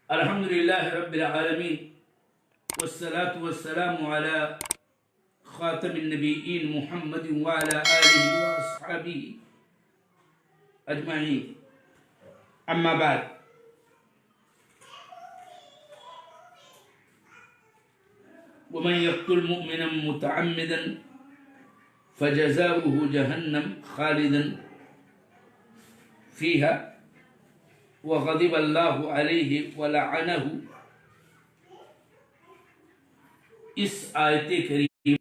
الحمد لله رب العالمين والصلاة والسلام على خاتم النبيين محمد وعلى آله وأصحابه أجمعين. أما بعد، ومن يقتل مؤمنا متعمدا فجزاؤه جهنم خالدا فيها وغضب الله عليه ولعنه. اس آیت کریم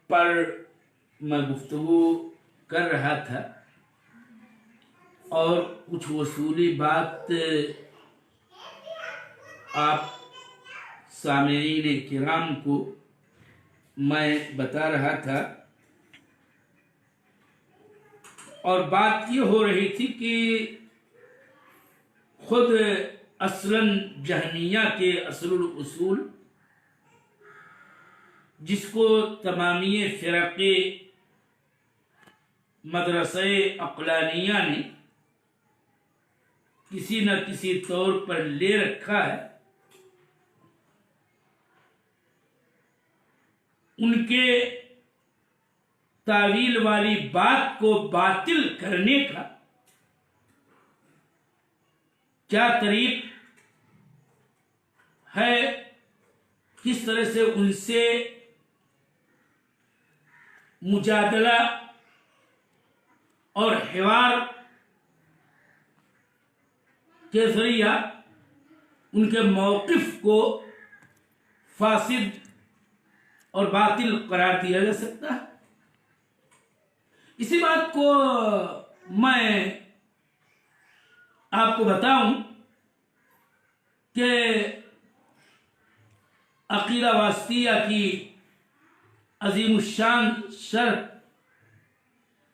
پر میں گفتگو کر رہا تھا اور کچھ اصولی بات آپ سامعین کرام کو میں بتا رہا تھا، اور بات یہ ہو رہی تھی کہ خود اصلاً جہمیہ کے اصل الاصول، جس کو تمامی فرق مدرسہ عقلانیہ نے کسی نہ کسی طور پر لے رکھا ہے، ان کے تعویل والی بات کو باطل کرنے کا کیا طریق ہے، کس طرح سے ان سے مجادلہ اور حوار کے ذریعہ ان کے موقف کو فاسد اور باطل قرار دیا جا سکتا ہے. اسی بات کو میں آپ کو بتاؤں کہ عقیدہ واسطیہ کی عظیم الشان شرح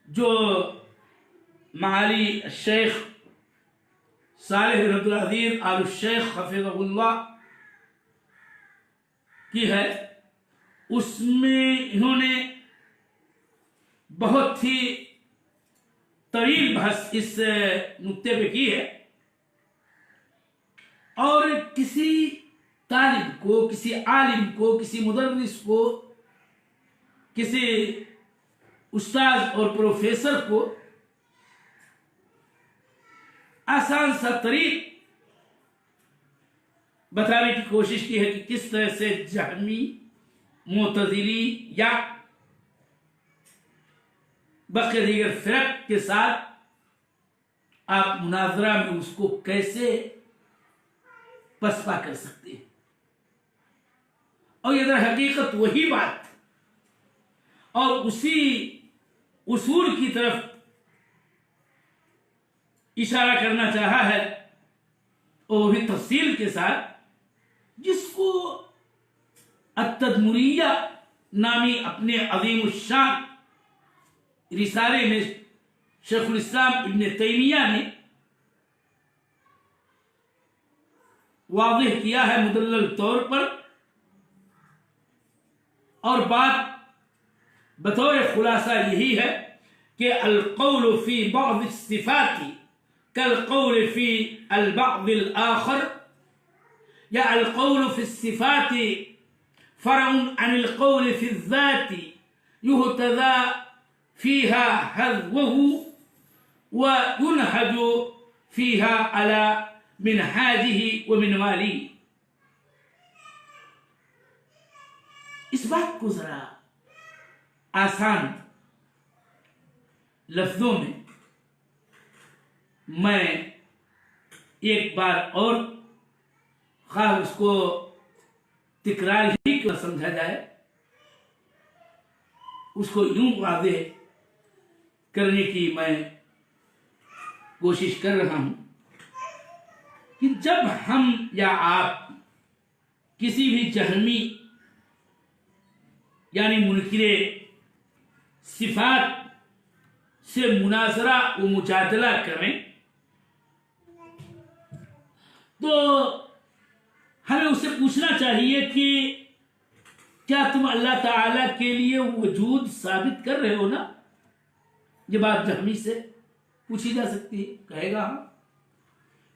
جو معالی الشیخ صالح بن عبد العزیز آل الشیخ حفظہ اللہ کی ہے، اس میں انہوں نے بہت ہی طویل بحث اس نقطے پہ کی ہے، اور کسی طالب کو، کسی عالم کو، کسی مدرس کو، کسی استاذ اور پروفیسر کو آسان سا طریق بتانے کی کوشش کی ہے کہ کس طرح سے جہمی، معتزلی یا باقی دیگر فرق کے ساتھ آپ مناظرہ میں اس کو کیسے پسپا کر سکتے ہیں. اور یہ در حقیقت وہی بات اور اسی اصول کی طرف اشارہ کرنا چاہا ہے، اور وہ بھی تفصیل کے ساتھ، جس کو التدمریہ نامی اپنے عظیم الشان رسالے میں شیخ الاسلام ابن تیمیہ نے واضح کیا ہے مدلل طور پر، اور بات بطور خلاصہ یہی ہے کہ القول فی بعض الصفات کالقول فی البعض الآخر، یا القول فی الصفات فرع عن القول فی الذات يهتدى فيها حذوه وينهج فيها على منهاجه ومنواله. اس بات کو ذرا آسان لفظوں میں ایک بار اور خواہ اس کو تکرار ہی کیوں سمجھا جائے، اس کو یوں واضح کرنے کی میں کوشش کر رہا ہوں کہ جب ہم یا آپ کسی بھی جہمی یعنی منکر صفات سے مناظرہ و مجادلہ کریں تو ہمیں اسے پوچھنا چاہیے کہ کیا تم اللہ تعالیٰ کے لیے وجود ثابت کر رہے ہو نا؟ یہ بات جہمی سے پوچھی جا سکتی ہے، کہے گا ہاں.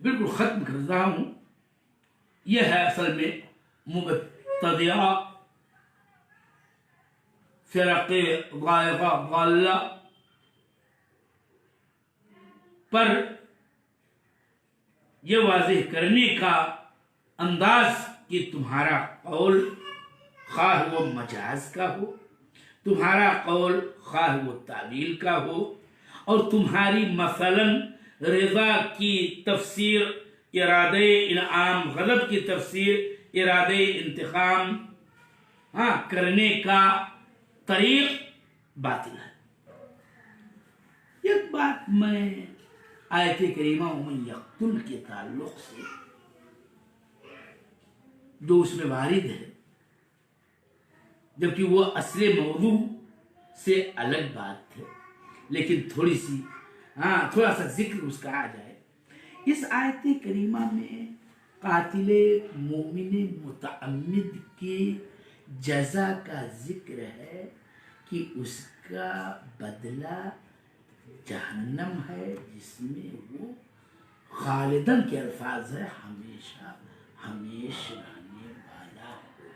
بالکل ختم کر رہا ہوں. یہ ہے اصل میں مبتدعہ فرق ضائغہ ضالہ پر یہ واضح کرنے کا انداز کہ تمہارا قول خواہ وہ مجاز کا ہو، تمہارا قول خواہ وہ تعویل کا ہو، اور تمہاری مثلاً رضا کی تفسیر ارادے انعام، غضب کی تفسیر ارادے انتقام کرنے کا طریق باطل ہے. ایک بات میں آیت کریمہ ومن یقتل کے تعلق سے جو اس میں وارد ہے، جبکہ وہ اصل موضوع سے الگ بات ہے، لیکن تھوڑا سا ذکر اس کا آ جائے. اس آیت کریمہ میں قاتل مومن متعمد کی جزا کا ذکر ہے کہ اس کا بدلہ جہنم ہے، جس میں وہ خالدن کے الفاظ ہے، ہمیشہ ہمیش رہنے والا ہوگا.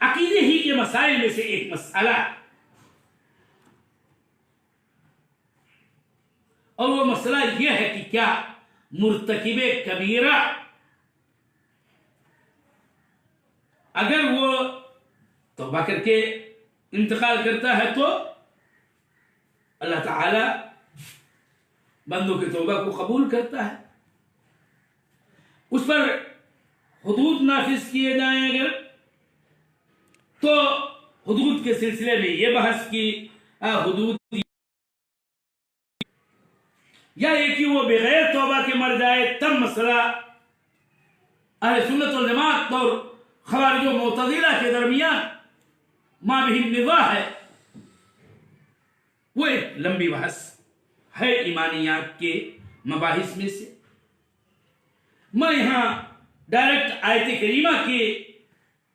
عقیدے ہی کے مسائل میں سے ایک مسئلہ، اور وہ مسئلہ یہ ہے کہ کیا مرتکب کبیرہ اگر وہ توبہ کر کے انتقال کرتا ہے تو اللہ تعالی بندوں کی توبہ کو قبول کرتا ہے، اس پر حدود نافذ کیے جائیں اگر تو حدود کے سلسلے میں یہ بحث کی حدود یا یہ کہ وہ بغیر توبہ کے مر جائے، تب مسئلہ اہل سنت والجماعت اور خوارج و معتزلہ کے درمیان ما بھی نزاع ہے. وہ ایک لمبی بحث ہے ایمانیات کے مباحث میں سے. میں یہاں ڈائریکٹ آیت کریمہ کی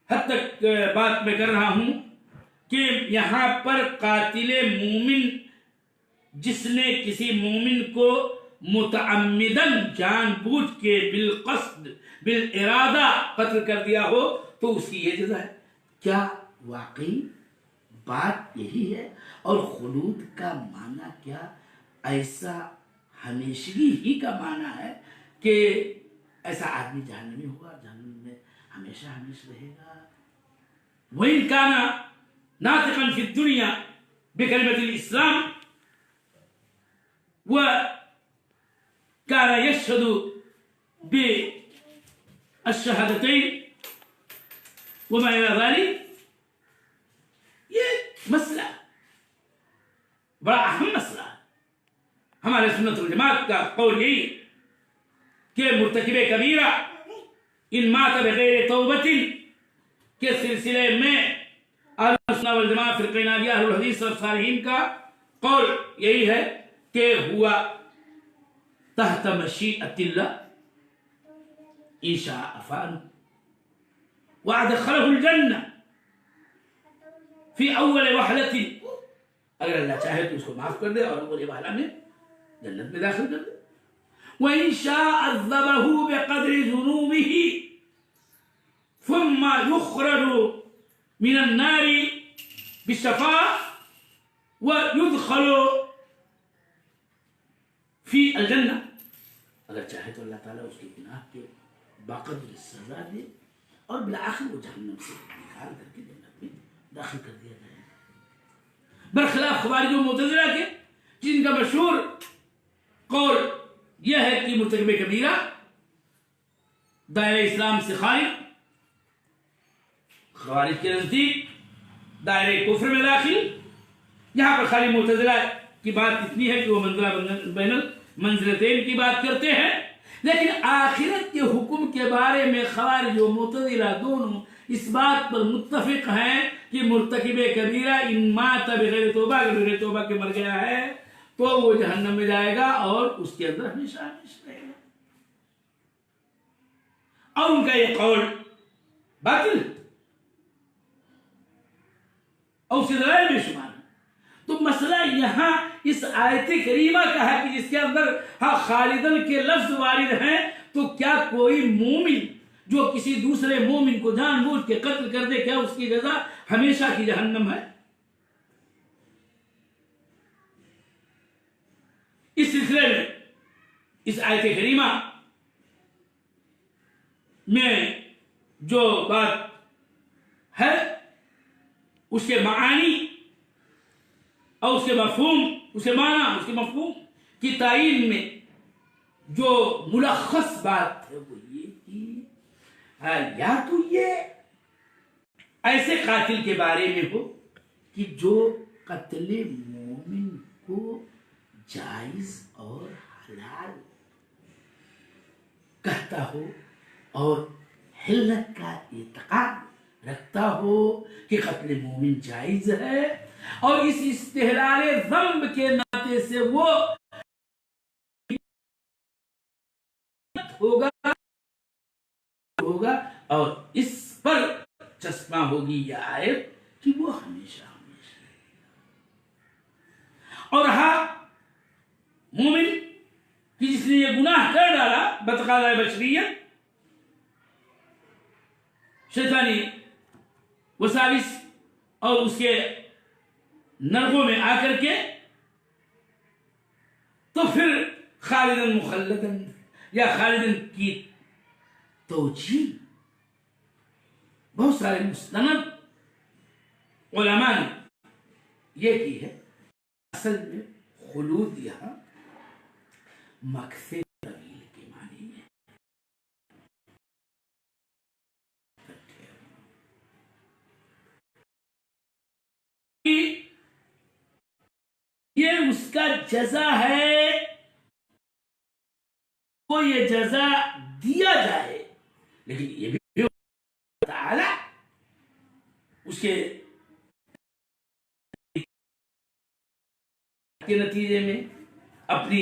حد تک بات میں کر رہا ہوں کہ یہاں پر قاتل مومن جس نے کسی مومن کو متعمدن جان بوجھ کے بالقصد بالارادہ قتل کر دیا ہو تو اس کی یہ جزا ہے. کیا واقعی بات یہی ہے؟ اور خلود کا معنی کیا ایسا ہمیشگی ہی کا معنی ہے کہ ایسا آدمی جہنمی ہوگا، جہنم میں ہمیشہ ہمیشہ رہے گا؟ وَإِنْ كَانَ نَاطِقًا فِي الدُّنْيَا بِكَلِمَةِ الْإِسْلَامِ وكان يشهد بالشهادتين وما إلى ذلك. یہ مسئلہ بڑا اہم مسئلہ ہے. ہمارے سنت والجماعت کا قول یہی کہ مرتکب کبیرہ ان مات بغیر توبت کے سلسلے میں اہل سنت والجماعت فرقہ ناجیہ اہل الحدیث اور صالحین کا قول یہی ہے کہ ہوا تحت مشیئت اللہ ان شاء فعل وادخلہ الجنہ فی اول وحلۃ، اگر اللہ چاہے تو اس کو معاف کر دے اور اول وحلہ میں جنت میں داخل کر دے. وان شاء عذبہ بقدر ذنوبہ ثم یخرج من النار بالشفاعہ ويدخل فی الجنہ، اگر چاہے تو اللہ تعالیٰ اس کے گناہ کے باقدر سزا دے اور بالآخر وہ جہنم سے نکال کر کے جنت میں داخل کر دیا جائے. برخلاف خوارج و معتزلہ کے جن کا مشہور قول یہ ہے کہ مرتکب کبیرہ دائرہ اسلام سے خارج، خوارج کے نزدیک دائرہ کفر میں داخل. یہاں پر خالی معتزلہ کی بات اتنی ہے کہ وہ منزلہ بین المنزلتین کی بات کرتے ہیں، لیکن آخرت کے حکم کے بارے میں خوارج و معتزلہ دونوں اس بات پر متفق ہیں کہ مرتکب کبیرہ ان مات بغیر توبہ کے مر گیا ہے تو وہ جہنم میں جائے گا اور اس کے اندر ہمیشہ ہمیشہ رہے گا. اور ان کا یہ قول باطل اور اس کے دلائل بے شمار ہیں. تو مسئلہ یہاں اس آیت کریمہ کا ہے کہ جس کے اندر خالدن کے لفظ وارد ہیں، تو کیا کوئی مومن جو کسی دوسرے مومن کو جان بوجھ کے قتل کر دے، کیا اس کی جزا ہمیشہ کی جہنم ہے؟ اس سلسلے میں اس آیت کریمہ میں جو بات ہے اس کے معانی اور اس کے مفہوم، اس کے معنی، اس کے مفہوم کی تعین میں جو ملخص بات ہے وہ یہ کہ یا تو یہ ایسے قاتل کے بارے میں ہو کہ جو قتل مومن کو جائز اور حلال کہتا ہو اور حلت کا اعتقاد رکھتا ہو کہ قتل مومن جائز ہے، اور اس استحلال ذنب کے ناطے سے وہ ہوگا اور اس پر چشمہ ہوگی یہ آیت کہ وہ ہمیشہ اور مومن کہ جس نے یہ گناہ کر ڈالا بتقاضۂ بشریت، شیطانی وساوس اور اس کے نرغوں میں آ کر کے، تو پھر خالدن مخلدن یا خالدن کی توجیہ بہت سارے مستند علماء نے یہ کی ہے۔ اصل میں خلود یہاں مکث طویل کے معنی میں یہ اس کا جزا ہے، کو یہ جزا دیا جائے، لیکن یہ بھی تعالی اس کے نتیجے میں اپنی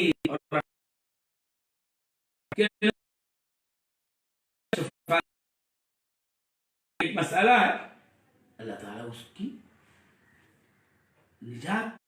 ایک مسئلہ ہے، اللہ تعالیٰ اس کی نجات